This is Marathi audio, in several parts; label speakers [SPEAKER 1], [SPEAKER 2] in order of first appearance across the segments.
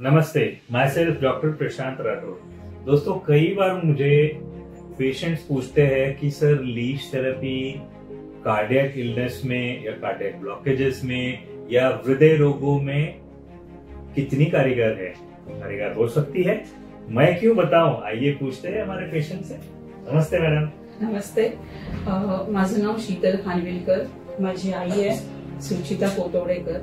[SPEAKER 1] Namaste, my self doctor Prashant Rathore. दोस्तों, कई बार मुझे पेशेंट्स पूछते हैं कि sir leech therapy cardiac illness में या कार्डियक ब्लॉकेजेस में या हृदय रोगों में कितनी कारगर है, कारगर हो सकती है? मैं क्यों बताऊं, आइए पूछते हैं हमारे पेशेंट से। नमस्ते मॅडम।
[SPEAKER 2] नमस्ते, माझं नाव शीतल खानविलकर, माझी आई आहे सुचिता कोटवडेकर।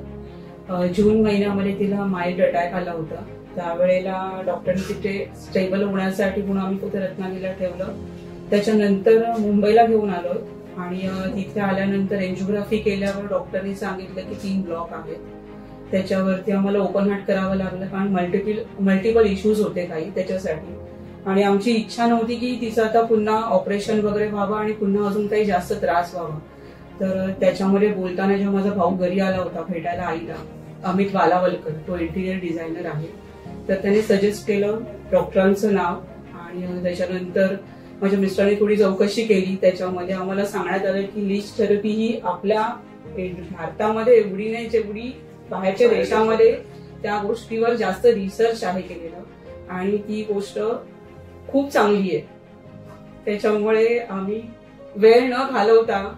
[SPEAKER 2] जून महिन्यामध्ये तिला माइल्ड अटॅक आला होता। त्यावेळेला डॉक्टरने तिथे स्टेबल होण्यासाठी म्हणून आम्ही तिथे रत्नागिरीला ठेवलं। त्याच्यानंतर मुंबईला घेऊन आलो आणि तिथे आल्यानंतर एंजिओग्राफी केल्यावर डॉक्टरने सांगितलं की 3 ब्लॉक आहेत। त्याच्यावरती आम्हाला ओपन हार्ट करावं लागलं, कारण मल्टिपल इश्यूज होते काही त्याच्यासाठी। आणि आमची इच्छा नव्हती की तिचं आता पुन्हा ऑपरेशन वगैरे व्हावं आणि पुन्हा अजून काही जास्त त्रास व्हावा। तर त्याच्यामध्ये बोलताना जेव्हा माझा भाऊ घरी आला होता भेटायला आईला, अमित वालावलकर, तो इंटिरियर डिझायनर आहे, तर त्याने सजेस्ट केलं डॉक्टरांचं नाव। आणि त्याच्यानंतर माझ्या मिस्टरांनी थोडी चौकशी केली। त्याच्यामध्ये आम्हाला सांगण्यात आलं की लीच थेरपी ही आपल्या भारतामध्ये एवढी नाही जेवढी बाहेरच्या देशामध्ये त्या गोष्टीवर जास्त रिसर्च आहे केलेलं, आणि ती गोष्ट खूप चांगली आहे। त्याच्यामुळे आम्ही वेळ न घालवता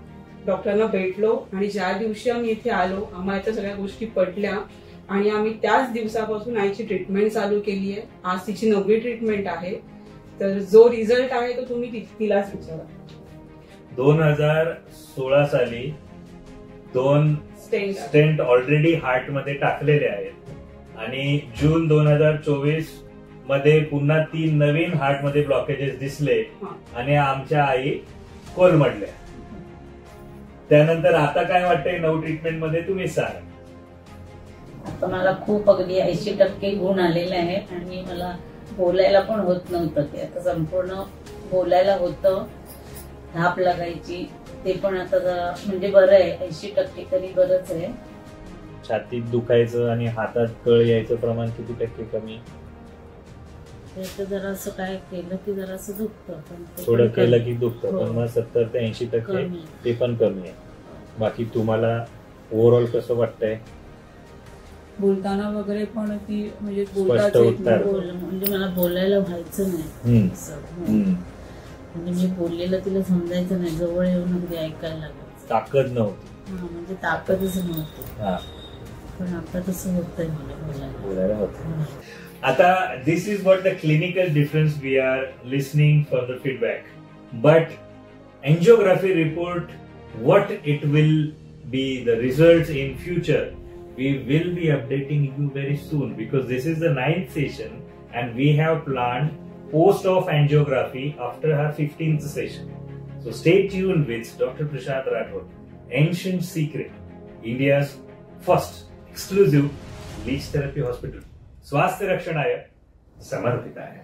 [SPEAKER 2] डॉक्टरांना भेटलो आणि ज्या दिवशी आम्ही इथे आलो आम्हाला त्या सगळ्या गोष्टी पटल्या आणि आम्ही त्याच दिवसापासून आईची ट्रीटमेंट चालू केली आहे। आज तिची 9वी ट्रीटमेंट आहे। तर जो रिझल्ट आहे तो तुम्ही तिलाच विचारा।
[SPEAKER 1] 2016 साली 2 स्टेंट ऑलरेडी हार्ट मध्ये टाकलेले आहेत आणि जून 2024 मध्ये पुन्हा 3 नवीन हार्ट मध्ये ब्लॉकेजेस दिसले आणि आमच्या आई कोलमडल्या। त्यानंतर आता काय वाटतंय 9 ट्रीटमेंट मध्ये, तुम्ही सांगा।
[SPEAKER 3] आता मला खूप अगदी 80% गुण आलेले आहेत आणि मला बोलायला पण होत नव्हतं, की आता संपूर्ण बोलायला होतं, धाप लागायची, ते पण आता म्हणजे बरं आहे, 80% तरी बरंच आहे।
[SPEAKER 1] छातीत दुखायचं आणि हातात कळ यायचं प्रमाण किती टक्के कमी?
[SPEAKER 3] त्याचं जरा असं काय केलं की जरा असं दुखतं, पण
[SPEAKER 1] थोडं केलं की दुखतं, पण मग 70 ते 80% ते पण कमी आहे। बाकी तुम्हाला ओव्हरऑल कसं वाटतंय?
[SPEAKER 2] बोलताना वगैरे पण ती म्हणजे
[SPEAKER 3] म्हणजे मला बोलायला व्हायचं नाही, म्हणजे मी बोललेलं तिला समजायचं नाही, जवळ येऊन अगदी ऐकायला लागायचं,
[SPEAKER 1] ताकद नव्हती,
[SPEAKER 3] म्हणजे ताकदच नव्हती, पण आता तसं होतंय, मला
[SPEAKER 1] बोलायला होतं। आता this is what the clinical difference we are listening for the feedback, but angiography report what it will be the results in future, we will be updating you very soon, because this is the 9th session and we have planned post of angiography after her 15th session. So stay tuned with Dr. Prashant Rathod, Ancient Secret, India's first exclusive leech therapy hospital. स्वास्थ्य रक्षणाय समर्पित आहे।